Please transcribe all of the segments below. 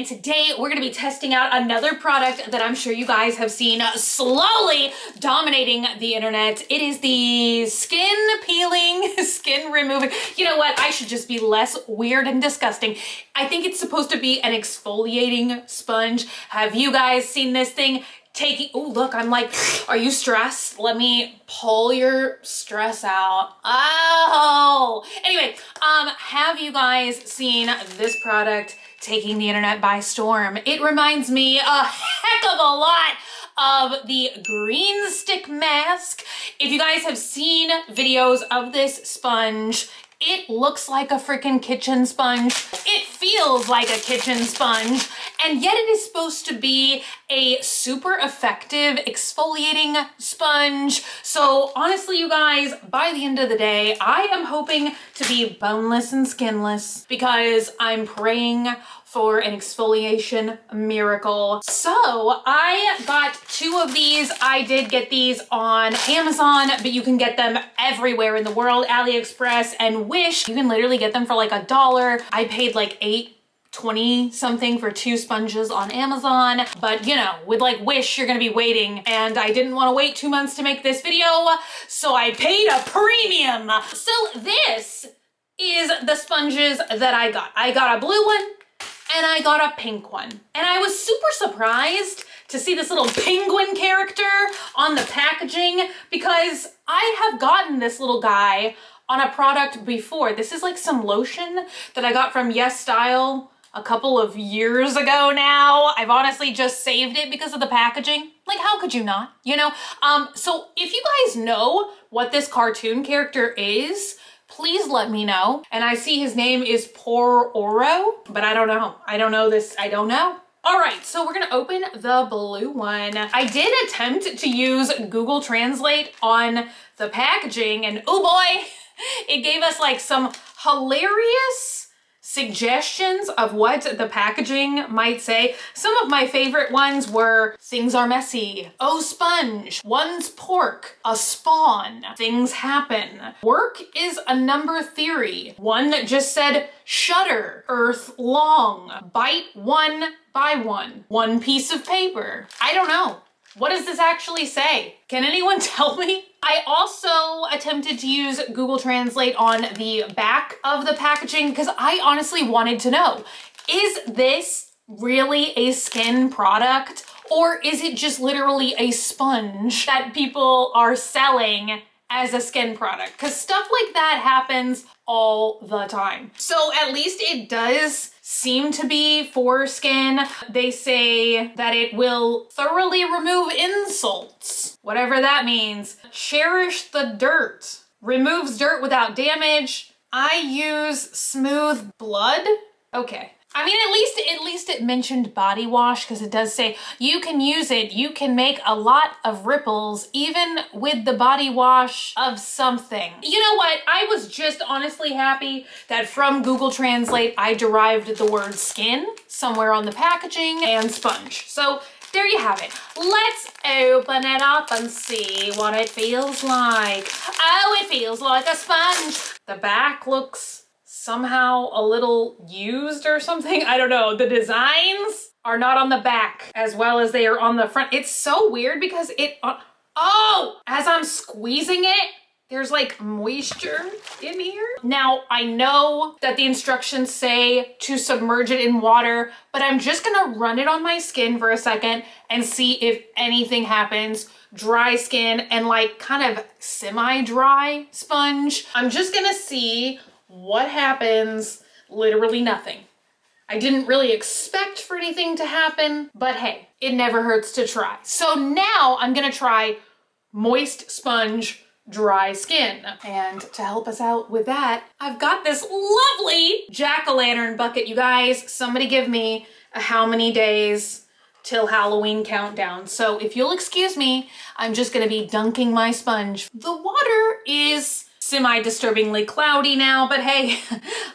and today we're gonna be testing out another product that I'm sure you guys have seen slowly dominating the internet. It is the skin peeling, skin removing. You know what? I should just be less weird and disgusting. I think it's supposed to be an exfoliating sponge. Have you guys seen this thing? Oh, look, I'm like, are you stressed? Let me pull your stress out. Oh, anyway, have you guys seen this product taking the internet by storm? It reminds me a heck of a lot of the green stick mask. If you guys have seen videos of this sponge, it looks like a freaking kitchen sponge. It feels like a kitchen sponge, and yet it is supposed to be a super effective exfoliating sponge. So honestly, you guys, by the end of the day, I am hoping to be boneless and skinless because I'm praying for an exfoliation miracle. So I got 2 of these. I did get these on Amazon, but you can get them everywhere in the world. AliExpress and Wish. You can literally get them for like $1. I paid like $8.20 something for 2 sponges on Amazon. But you know, with like Wish, you're gonna be waiting, and I didn't want to wait 2 months to make this video, so I paid a premium. So this is the sponges that I got. I got a blue one, and I got a pink one. And I was super surprised to see this little penguin character on the packaging because I have gotten this little guy on a product before. This is like some lotion that I got from Yes Style a couple of years ago now. I've honestly just saved it because of the packaging. Like, how could you not, you know? So if you guys know what this cartoon character is, please let me know. And I see his name is Poor Oro, but I don't know. I don't know this. I don't know. All right, so we're gonna open the blue one. I did attempt to use Google Translate on the packaging, and oh boy, it gave us like some hilarious suggestions of what the packaging might say. Some of my favorite ones were things are messy, oh sponge, one's pork, a spawn, things happen, work is a number theory, one that just said shutter, earth long, bite one by one piece of paper. I don't know. What does this actually say? Can anyone tell me? I also attempted to use Google Translate on the back of the packaging because I honestly wanted to know, is this really a skin product, or is it just literally a sponge that people are selling as a skin product? Because stuff like that happens all the time. So at least it does seem to be for skin. They say that it will thoroughly remove insults, whatever that means. Cherish the dirt, removes dirt without damage. I use smooth blood. Okay. I mean, at least it mentioned body wash, because it does say you can use it. You can make a lot of ripples even with the body wash of something. You know what? I was just honestly happy that from Google Translate, I derived the word skin somewhere on the packaging and sponge. So there you have it. Let's open it up and see what it feels like. Oh, it feels like a sponge. The back looks somehow a little used or something. I don't know. The designs are not on the back as well as they are on the front. It's so weird because as I'm squeezing it, there's like moisture in here. Now, I know that the instructions say to submerge it in water, but I'm just gonna run it on my skin for a second and see if anything happens. Dry skin and like kind of semi-dry sponge. I'm just gonna see what happens. Literally nothing. I didn't really expect for anything to happen, but hey, it never hurts to try. So now I'm gonna try moist sponge, dry skin. And to help us out with that, I've got this lovely jack-o'-lantern bucket, you guys. Somebody give me a how many days till Halloween countdown. So if you'll excuse me, I'm just gonna be dunking my sponge. The water is semi-disturbingly cloudy now, but hey,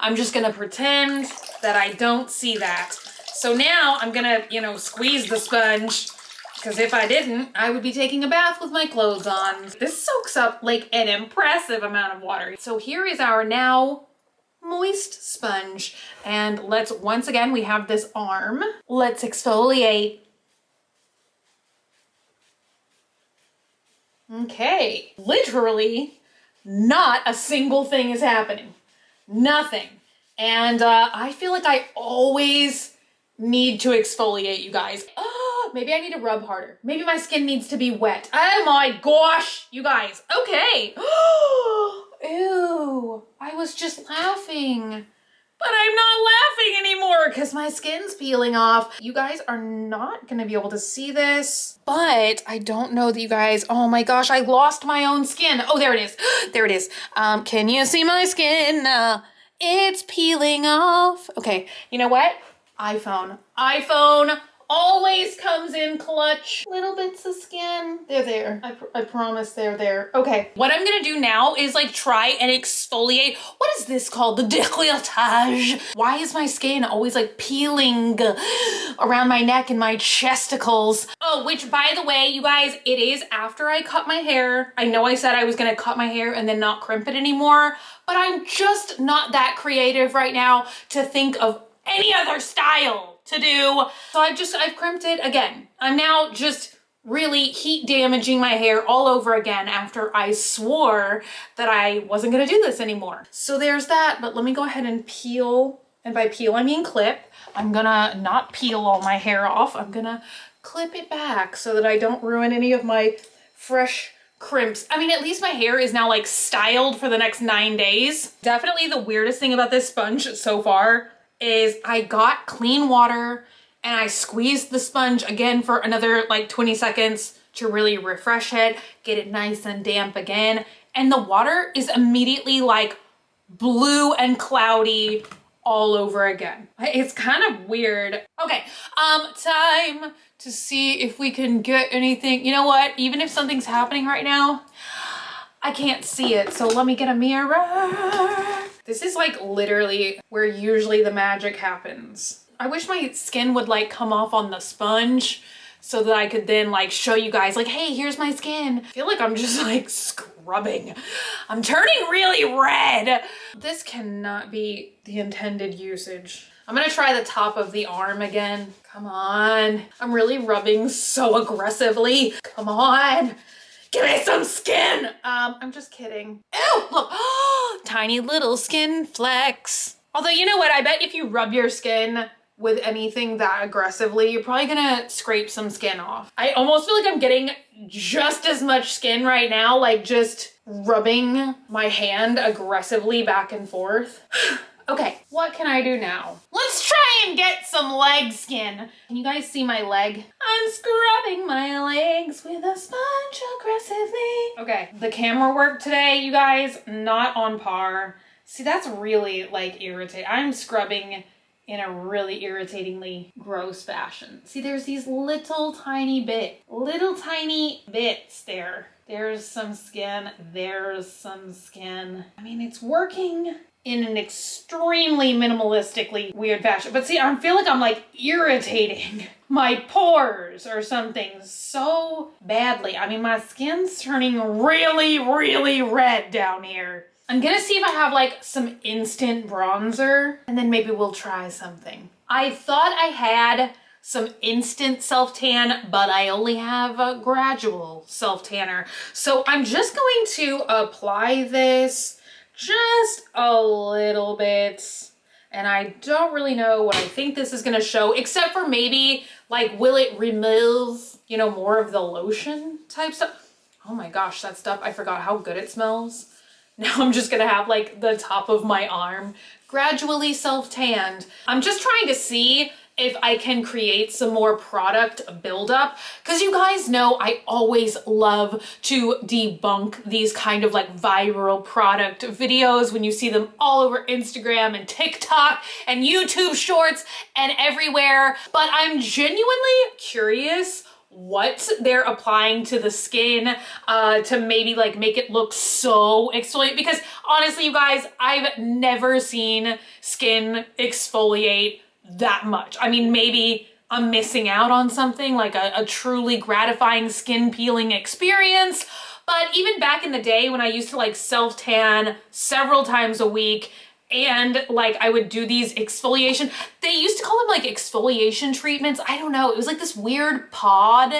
I'm just gonna pretend that I don't see that. So now I'm gonna, you know, squeeze the sponge, because if I didn't, I would be taking a bath with my clothes on. This soaks up like an impressive amount of water. So here is our now moist sponge. And let's, once again, we have this arm. Let's exfoliate. Okay, literally not a single thing is happening. Nothing. And I feel like I always need to exfoliate, you guys. Oh, maybe I need to rub harder. Maybe my skin needs to be wet. Oh my gosh, you guys. Okay. Ew, I was just laughing. But I'm not laughing anymore because my skin's peeling off. You guys are not gonna be able to see this, but I don't know that you guys, oh my gosh, I lost my own skin. Oh, there it is. There it is. Can you see my skin? It's peeling off. Okay, you know what? iPhone always comes in clutch. Little bits of skin. They're there. I promise they're there. Okay. What I'm gonna do now is like try and exfoliate. What is this called? The décolletage. Why is my skin always like peeling around my neck and my chesticles? Oh, which by the way, you guys, it is after I cut my hair. I know I said I was gonna cut my hair and then not crimp it anymore, but I'm just not that creative right now to think of any other style to do. So I've crimped it again. I'm now just really heat damaging my hair all over again after I swore that I wasn't gonna do this anymore. So there's that, but let me go ahead and peel. And by peel, I mean clip. I'm gonna not peel all my hair off. I'm gonna clip it back so that I don't ruin any of my fresh crimps. I mean, at least my hair is now like styled for the next 9 days. Definitely the weirdest thing about this sponge so far is I got clean water and I squeezed the sponge again for another like 20 seconds to really refresh it, get it nice and damp again. And the water is immediately like blue and cloudy all over again. It's kind of weird. Okay, time to see if we can get anything. You know what? Even if something's happening right now, I can't see it. So let me get a mirror. This is like literally where usually the magic happens. I wish my skin would like come off on the sponge so that I could then like show you guys like, hey, here's my skin. I feel like I'm just like scrubbing. I'm turning really red. This cannot be the intended usage. I'm gonna try the top of the arm again. Come on. I'm really rubbing so aggressively. Come on. Give me some skin. I'm just kidding. Ew, look. Tiny little skin flecks. Although, you know what? I bet if you rub your skin with anything that aggressively, you're probably gonna scrape some skin off. I almost feel like I'm getting just as much skin right now, like just rubbing my hand aggressively back and forth. Okay, what can I do now? Let's try and get some leg skin. Can you guys see my leg? I'm scrubbing my legs with a sponge aggressively. Okay, the camera work today, you guys, not on par. See, that's really like irritating. I'm scrubbing in a really irritatingly gross fashion. See, there's these little tiny bits there. There's some skin, there's some skin. I mean, it's working in an extremely minimalistically weird fashion. But see, I feel like I'm like irritating my pores or something so badly. I mean, my skin's turning really, really red down here. I'm gonna see if I have like some instant bronzer and then maybe we'll try something. I thought I had some instant self-tan, but I only have a gradual self-tanner. So I'm just going to apply this just a little bit. And I don't really know what I think this is gonna show, except for maybe like, will it remove, you know, more of the lotion type stuff? Oh my gosh, that stuff, I forgot how good it smells. Now I'm just gonna have like the top of my arm gradually self-tanned. I'm just trying to see if I can create some more product buildup, because you guys know I always love to debunk these kind of like viral product videos when you see them all over Instagram and TikTok and YouTube shorts and everywhere. But I'm genuinely curious what they're applying to the skin to maybe like make it look so exfoliate, because honestly, you guys, I've never seen skin exfoliate that much. I mean, maybe I'm missing out on something like a truly gratifying skin peeling experience. But even back in the day when I used to like self-tan several times a week and like I would do these exfoliation. They used to call them like exfoliation treatments. I don't know. It was like this weird pod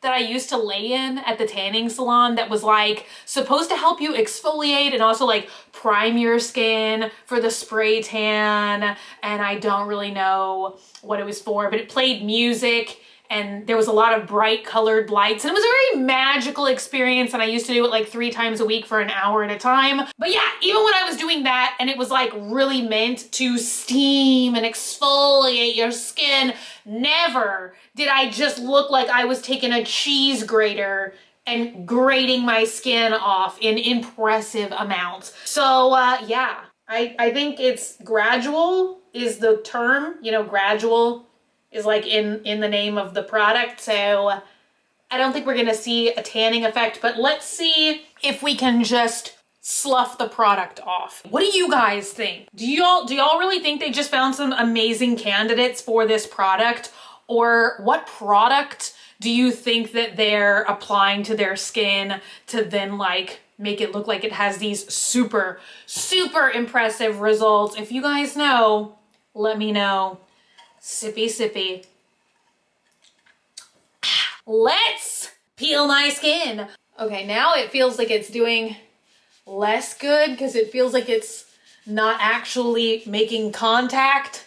that I used to lay in at the tanning salon that was like supposed to help you exfoliate and also like prime your skin for the spray tan. And I don't really know what it was for, but it played music and there was a lot of bright colored lights and it was a very magical experience, and I used to do it like 3 times a week for an hour at a time. But yeah, even when I was doing that and it was like really meant to steam and exfoliate your skin, never did I just look like I was taking a cheese grater and grating my skin off in impressive amounts. So yeah, I think it's gradual is the term, you know, gradual is like in the name of the product. So I don't think we're gonna see a tanning effect, but let's see if we can just slough the product off. What do you guys think? Do y'all really think they just found some amazing candidates for this product? Or what product do you think that they're applying to their skin to then like make it look like it has these super, super impressive results? If you guys know, let me know. Sippy, sippy. Let's peel my skin. Okay, now it feels like it's doing less good because it feels like it's not actually making contact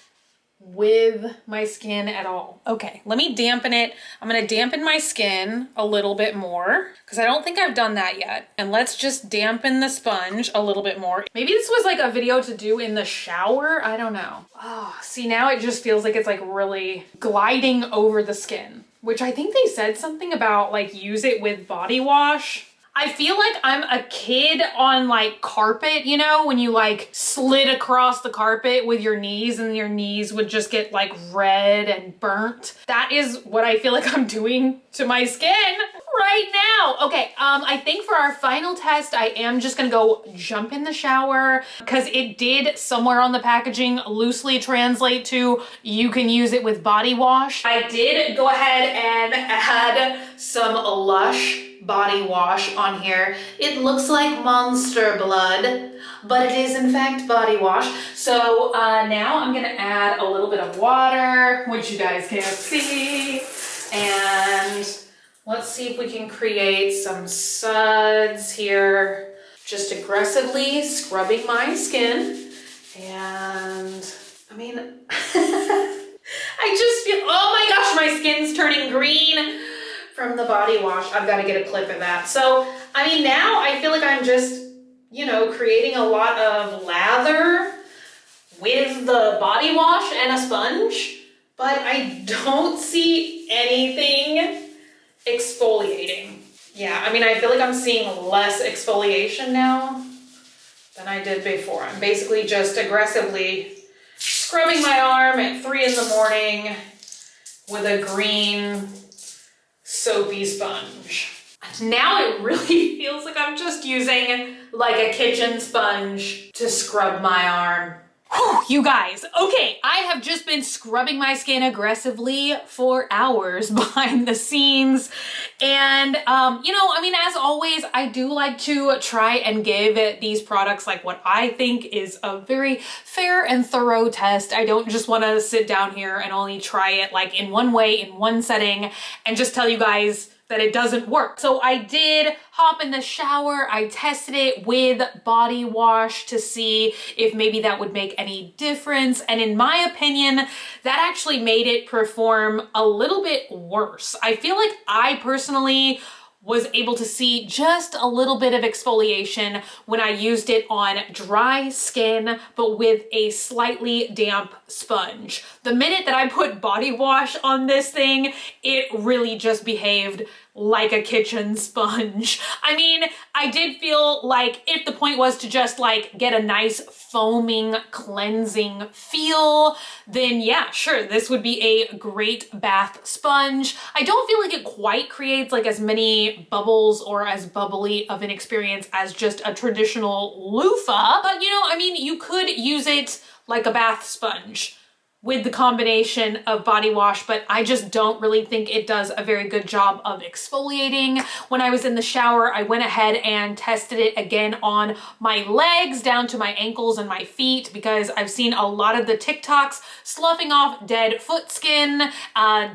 with my skin at all. Okay, let me dampen it. I'm gonna dampen my skin a little bit more because I don't think I've done that yet. And let's just dampen the sponge a little bit more. Maybe this was like a video to do in the shower. I don't know. Oh, see, now it just feels like it's like really gliding over the skin, which I think they said something about like use it with body wash. I feel like I'm a kid on like carpet, you know, when you like slid across the carpet with your knees and your knees would just get like red and burnt. That is what I feel like I'm doing to my skin right now. Okay, I think for our final test, I am just gonna go jump in the shower because it did somewhere on the packaging loosely translate to you can use it with body wash. I did go ahead and add some Lush body wash on here. It looks like Monster Blood, but it is in fact body wash. So now I'm gonna add a little bit of water, which you guys can't see, and let's see if we can create some suds here. Just aggressively scrubbing my skin, and I mean, I just feel, oh my gosh, my skin's turning green from the body wash. I've got to get a clip of that. So, I mean, now I feel like I'm just, you know, creating a lot of lather with the body wash and a sponge, but I don't see anything exfoliating. Yeah, I mean, I feel like I'm seeing less exfoliation now than I did before. I'm basically just aggressively scrubbing my arm at 3 in the morning with a green soapy sponge. Now it really feels like I'm just using like a kitchen sponge to scrub my arm. Whew, you guys, okay, I have just been scrubbing my skin aggressively for hours behind the scenes. And, you know, I mean, as always, I do like to try and give these products like what I think is a very fair and thorough test. I don't just want to sit down here and only try it like in one way, in one setting, and just tell you guys that it doesn't work. So I did hop in the shower. I tested it with body wash to see if maybe that would make any difference. And in my opinion, that actually made it perform a little bit worse. I feel like I personally was able to see just a little bit of exfoliation when I used it on dry skin, but with a slightly damp sponge. The minute that I put body wash on this thing, it really just behaved like a kitchen sponge. I mean, I did feel like if the point was to just like get a nice foaming, cleansing feel, then yeah, sure, this would be a great bath sponge. I don't feel like it quite creates like as many bubbles or as bubbly of an experience as just a traditional loofah, but you know, I mean, you could use it like a bath sponge. with the combination of body wash, but I just don't really think it does a very good job of exfoliating. When I was in the shower, I went ahead and tested it again on my legs down to my ankles and my feet, because I've seen a lot of the TikToks sloughing off dead foot skin,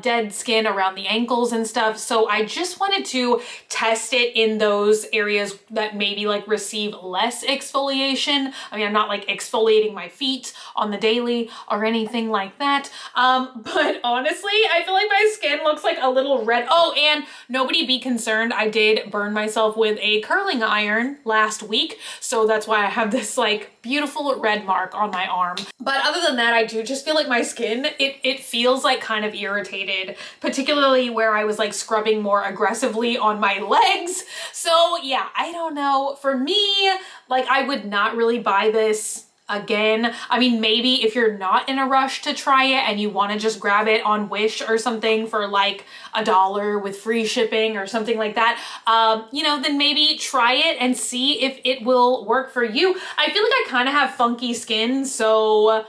dead skin around the ankles and stuff. So I just wanted to test it in those areas that maybe like receive less exfoliation. I mean, I'm not like exfoliating my feet on the daily or anything like that. But honestly, I feel like my skin looks like a little red. Oh, and nobody be concerned. I did burn myself with a curling iron last week. So that's why I have this like beautiful red mark on my arm. But other than that, I do just feel like my skin, it feels like kind of irritated, particularly where I was like scrubbing more aggressively on my legs. So yeah, I don't know. For me, like I would not really buy this again. I mean, maybe if you're not in a rush to try it and you want to just grab it on Wish or something for like $1 with free shipping or something like that, you know, then maybe try it and see if it will work for you. I feel like I kind of have funky skin, so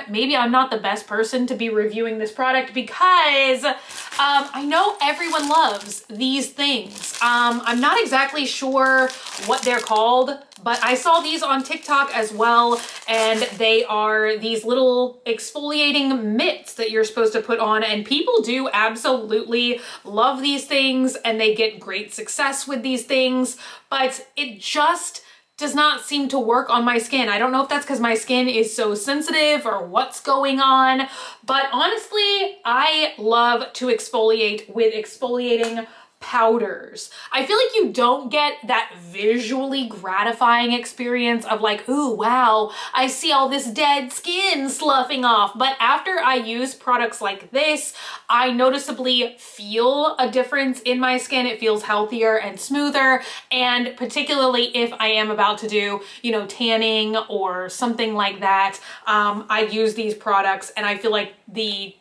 maybe I'm not the best person to be reviewing this product, because I know everyone loves these things. I'm not exactly sure what they're called, but I saw these on TikTok as well, and they are these little exfoliating mitts that you're supposed to put on, and people do absolutely love these things and they get great success with these things, but it just does not seem to work on my skin. I don't know if that's because my skin is so sensitive or what's going on, but honestly, I love to exfoliate with exfoliating powders. I feel like you don't get that visually gratifying experience of like, ooh, wow, I see all this dead skin sloughing off. But after I use products like this, I noticeably feel a difference in my skin. It feels healthier and smoother. And particularly if I am about to do, you know, tanning or something like that, I use these products and I feel like the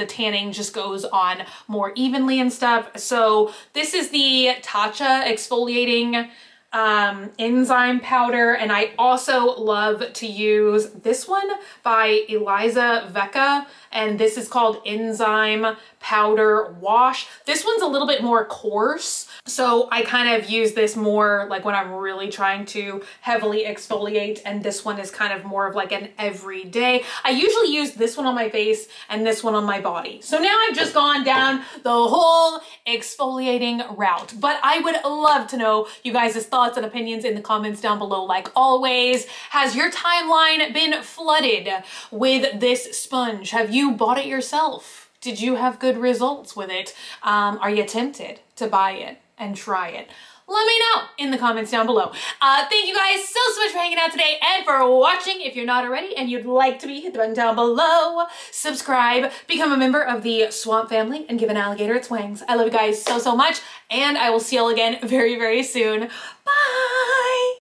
tanning just goes on more evenly and stuff. So this is the Tatcha exfoliating enzyme powder, and I also love to use this one by Eliza Vecca, and this is called Enzyme Powder Wash. This one's a little bit more coarse, so I kind of use this more like when I'm really trying to heavily exfoliate, and this one is kind of more of like an everyday. I usually use this one on my face and this one on my body. So now I've just gone down the whole exfoliating route, but I would love to know you guys' thoughts and opinions in the comments down below. Like always, has your timeline been flooded with this sponge? Have you bought it yourself? Did you have good results with it? Are you tempted to buy it and try it? Let me know in the comments down below. Thank you guys so much for hanging out today and for watching. If you're not already and you'd like to be, hit the button down below, subscribe, become a member of the Swamp family, and give an alligator its wings. I love you guys so much, and I will see y'all again very, very soon.